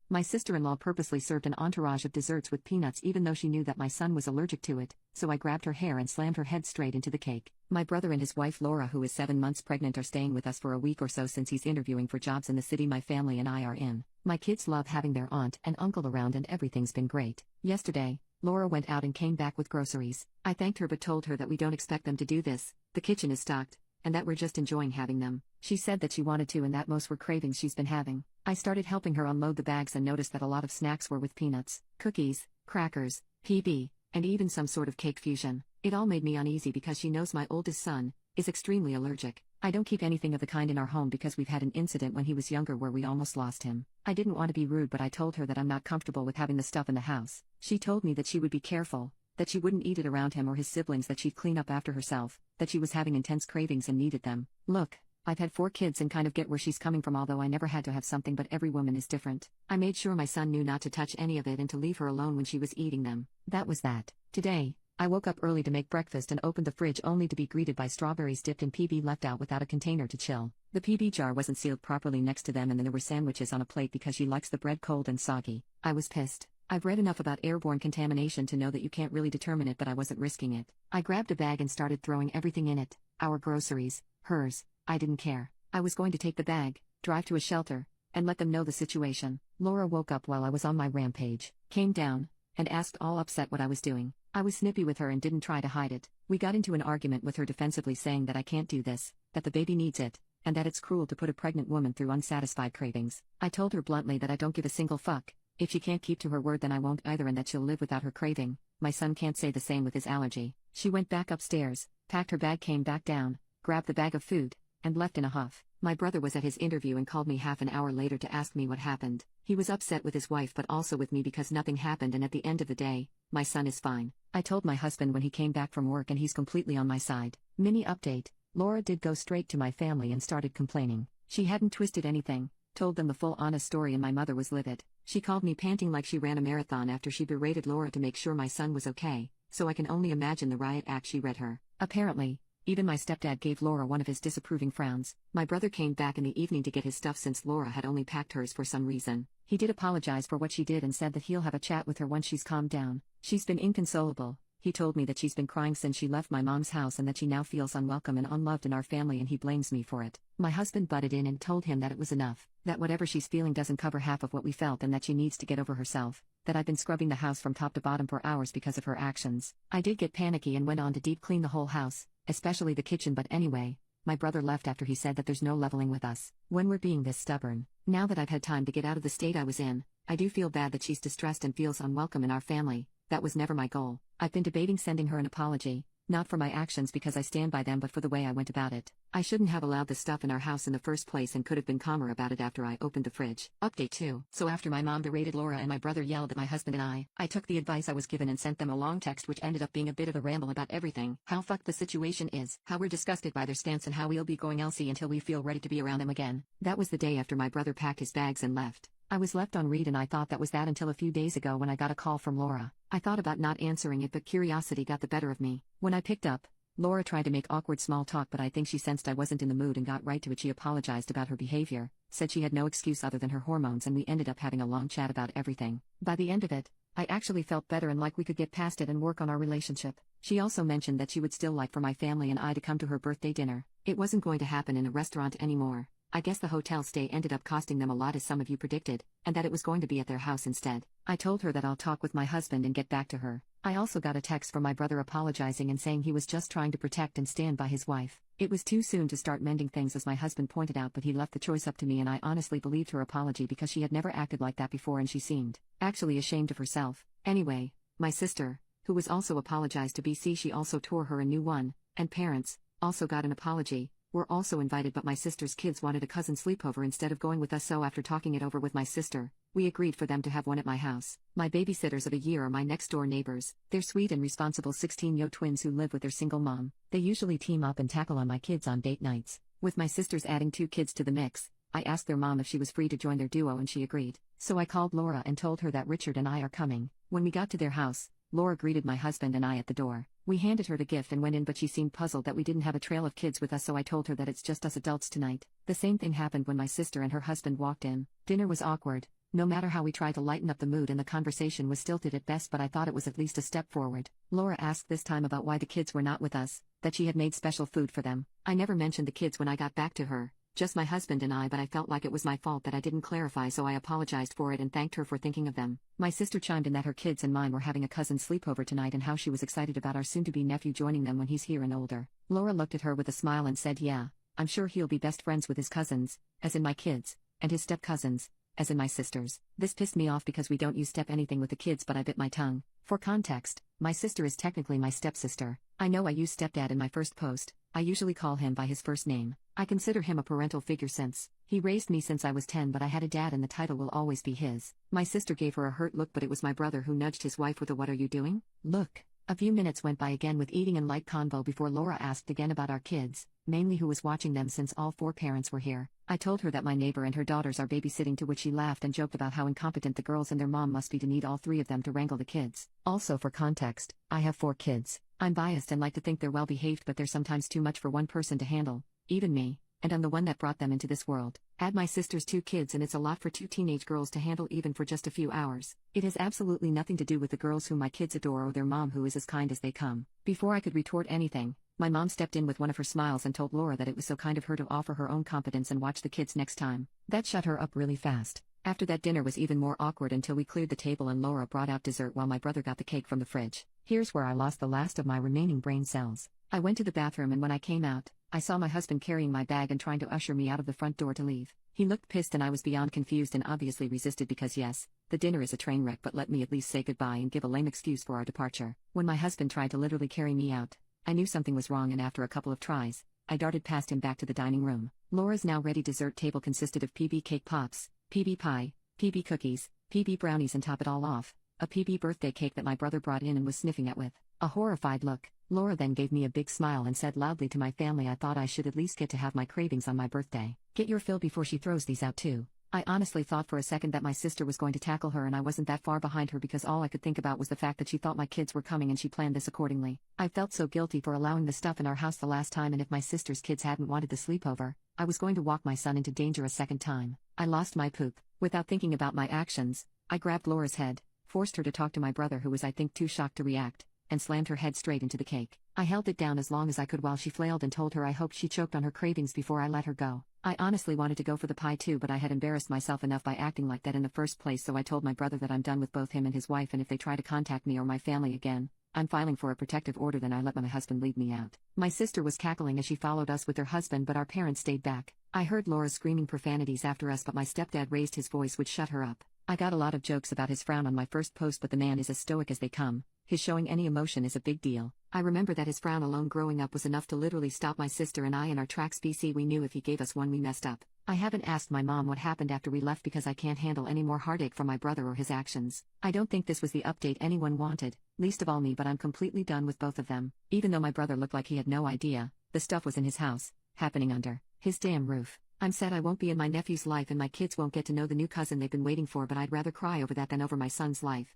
My sister-in-law purposely served an entourage of desserts with peanuts even though she knew that my son was allergic to it, so I grabbed her hair and slammed her head straight into the cake. My brother and his wife Laura, who is 7 months pregnant, are staying with us for a week or so since he's interviewing for jobs in the city my family and I are in. My kids love having their aunt and uncle around and everything's been great. Yesterday, Laura went out and came back with groceries. I thanked her but told her that we don't expect them to do this, the kitchen is stocked, and that we're just enjoying having them. She said that she wanted to and that most were cravings she's been having. I started helping her unload the bags and noticed that a lot of snacks were with peanuts, cookies, crackers, PB, and even some sort of cake fusion. It all made me uneasy because she knows my oldest son is extremely allergic. I don't keep anything of the kind in our home because we've had an incident when he was younger where we almost lost him. I didn't want to be rude but I told her that I'm not comfortable with having the stuff in the house. She told me that she would be careful, that she wouldn't eat it around him or his siblings, that she'd clean up after herself, that she was having intense cravings and needed them. Look, I've had 4 kids and kind of get where she's coming from, although I never had to have something, but every woman is different. I made sure my son knew not to touch any of it and to leave her alone when she was eating them. That was that. Today, I woke up early to make breakfast and opened the fridge only to be greeted by strawberries dipped in PB left out without a container to chill. The PB jar wasn't sealed properly next to them and then there were sandwiches on a plate because she likes the bread cold and soggy. I was pissed. I've read enough about airborne contamination to know that you can't really determine it, but I wasn't risking it. I grabbed a bag and started throwing everything in it. Our groceries, hers, I didn't care. I was going to take the bag, drive to a shelter, and let them know the situation. Laura woke up while I was on my rampage, came down, and asked all upset what I was doing. I was snippy with her and didn't try to hide it. We got into an argument with her defensively saying that I can't do this, that the baby needs it, and that it's cruel to put a pregnant woman through unsatisfied cravings. I told her bluntly that I don't give a single fuck. If she can't keep to her word then I won't either, and that she'll live without her craving. My son can't say the same with his allergy. She went back upstairs, packed her bag, came back down, grabbed the bag of food, and left in a huff. My brother was at his interview and called me half an hour later to ask me what happened. He was upset with his wife but also with me because nothing happened, and at the end of the day, my son is fine. I told my husband when he came back from work and he's completely on my side. Mini update: Laura did go straight to my family and started complaining. She hadn't twisted anything, told them the full honest story, and my mother was livid. She called me panting like she ran a marathon after she berated Laura to make sure my son was okay, so I can only imagine the riot act she read her. Apparently, even my stepdad gave Laura one of his disapproving frowns. My brother came back in the evening to get his stuff since Laura had only packed hers for some reason. He did apologize for what she did and said that he'll have a chat with her once she's calmed down. She's been inconsolable. He told me that she's been crying since she left my mom's house and that she now feels unwelcome and unloved in our family, and he blames me for it. My husband butted in and told him that it was enough, that whatever she's feeling doesn't cover half of what we felt and that she needs to get over herself, that I've been scrubbing the house from top to bottom for hours because of her actions. I did get panicky and went on to deep clean the whole house, especially the kitchen, but anyway, my brother left after he said that there's no leveling with us when we're being this stubborn. Now that I've had time to get out of the state I was in, I do feel bad that she's distressed and feels unwelcome in our family. That was never my goal. I've been debating sending her an apology, not for my actions because I stand by them but for the way I went about it. I shouldn't have allowed the stuff in our house in the first place and could have been calmer about it after I opened the fridge. Update 2. So after my mom berated Laura and my brother yelled at my husband and I took the advice I was given and sent them a long text which ended up being a bit of a ramble about everything. How fucked the situation is, how we're disgusted by their stance, and how we'll be going LC until we feel ready to be around them again. That was the day after my brother packed his bags and left. I was left on read and I thought that was that until a few days ago when I got a call from Laura. I thought about not answering it but curiosity got the better of me. When I picked up, Laura tried to make awkward small talk but I think she sensed I wasn't in the mood and got right to it. She apologized about her behavior, said she had no excuse other than her hormones, and we ended up having a long chat about everything. By the end of it, I actually felt better and like we could get past it and work on our relationship. She also mentioned that she would still like for my family and I to come to her birthday dinner. It wasn't going to happen in a restaurant anymore. I guess the hotel stay ended up costing them a lot as some of you predicted, and that it was going to be at their house instead. I told her that I'll talk with my husband and get back to her. I also got a text from my brother apologizing and saying he was just trying to protect and stand by his wife. It was too soon to start mending things as my husband pointed out, but he left the choice up to me, and I honestly believed her apology because she had never acted like that before and she seemed actually ashamed of herself. Anyway, my sister, who was also apologized to BC, she also tore her a new one, and parents also got an apology. We're also invited, but my sister's kids wanted a cousin sleepover instead of going with us, so after talking it over with my sister, we agreed for them to have one at my house. My babysitters of a year are my next door neighbors. They're sweet and responsible 16-year-old twins who live with their single mom. They usually team up and tackle on my kids on date nights. With my sisters adding 2 kids to the mix, I asked their mom if she was free to join their duo and she agreed. So I called Laura and told her that Richard and I are coming. When we got to their house, Laura greeted my husband and I at the door. We handed her the gift and went in, but she seemed puzzled that we didn't have a trail of kids with us, so I told her that it's just us adults tonight. The same thing happened when my sister and her husband walked in. Dinner was awkward. No matter how we tried to lighten up the mood and the conversation was stilted at best, but I thought it was at least a step forward. Laura asked this time about why the kids were not with us, that she had made special food for them. I never mentioned the kids when I got back to her, just my husband and I, but I felt like it was my fault that I didn't clarify, so I apologized for it and thanked her for thinking of them. My sister chimed in that her kids and mine were having a cousin sleepover tonight and how she was excited about our soon-to-be nephew joining them when he's here and older. Laura looked at her with a smile and said, "Yeah, I'm sure he'll be best friends with his cousins, as in my kids, and his step-cousins, as in my sisters." This pissed me off because we don't use step anything with the kids, but I bit my tongue. For context, my sister is technically my stepsister. I know I use stepdad in my first post. I usually call him by his first name. I consider him a parental figure since he raised me since I was 10, but I had a dad and the title will always be his. My sister gave her a hurt look, but it was my brother who nudged his wife with a "What are you doing?" look. A few minutes went by again with eating and light convo before Laura asked again about our kids, mainly who was watching them since all 4 parents were here. I told her that my neighbor and her daughters are babysitting, to which she laughed and joked about how incompetent the girls and their mom must be to need all 3 of them to wrangle the kids. Also, for context, I have 4 kids. I'm biased and like to think they're well behaved, but they're sometimes too much for one person to handle, even me, and I'm the one that brought them into this world. Add my sister's 2 kids and it's a lot for 2 teenage girls to handle even for just a few hours. It has absolutely nothing to do with the girls whom my kids adore or their mom who is as kind as they come. Before I could retort anything, my mom stepped in with one of her smiles and told Laura that it was so kind of her to offer her own competence and watch the kids next time. That shut her up really fast. After that, dinner was even more awkward until we cleared the table and Laura brought out dessert while my brother got the cake from the fridge. Here's where I lost the last of my remaining brain cells. I went to the bathroom and when I came out, I saw my husband carrying my bag and trying to usher me out of the front door to leave. He looked pissed and I was beyond confused and obviously resisted because yes, the dinner is a train wreck, but let me at least say goodbye and give a lame excuse for our departure. When my husband tried to literally carry me out, I knew something was wrong, and after a couple of tries, I darted past him back to the dining room. Laura's now ready dessert table consisted of PB cake pops, PB pie, PB cookies, PB brownies, and top it all off, a PB birthday cake that my brother brought in and was sniffing at with a horrified look. Laura then gave me a big smile and said loudly to my family I thought I should at least get to have my cravings on my birthday. Get your fill before she throws these out too. I honestly thought for a second that my sister was going to tackle her, and I wasn't that far behind her because all I could think about was the fact that she thought my kids were coming and she planned this accordingly. I felt so guilty for allowing the stuff in our house the last time, and if my sister's kids hadn't wanted the sleepover, I was going to walk my son into danger a second time. I lost my poop. Without thinking about my actions, I grabbed Laura's head, forced her to talk to my brother who was I think too shocked to react, and slammed her head straight into the cake. I held it down as long as I could while she flailed and told her I hoped she choked on her cravings before I let her go. I honestly wanted to go for the pie too, but I had embarrassed myself enough by acting like that in the first place, so I told my brother that I'm done with both him and his wife, and if they try to contact me or my family again, I'm filing for a protective order. Then I let my husband lead me out. My sister was cackling as she followed us with her husband, but our parents stayed back. I heard Laura screaming profanities after us, but my stepdad raised his voice, which shut her up. I got a lot of jokes about his frown on my first post, but the man is as stoic as they come. His showing any emotion is a big deal. I remember that his frown alone growing up was enough to literally stop my sister and I in our tracks. BC, we knew if he gave us one we messed up. I haven't asked my mom what happened after we left because I can't handle any more heartache from my brother or his actions. I don't think this was the update anyone wanted, least of all me, but I'm completely done with both of them. Even though my brother looked like he had no idea, the stuff was in his house, happening under his damn roof. I'm sad I won't be in my nephew's life and my kids won't get to know the new cousin they've been waiting for, but I'd rather cry over that than over my son's life.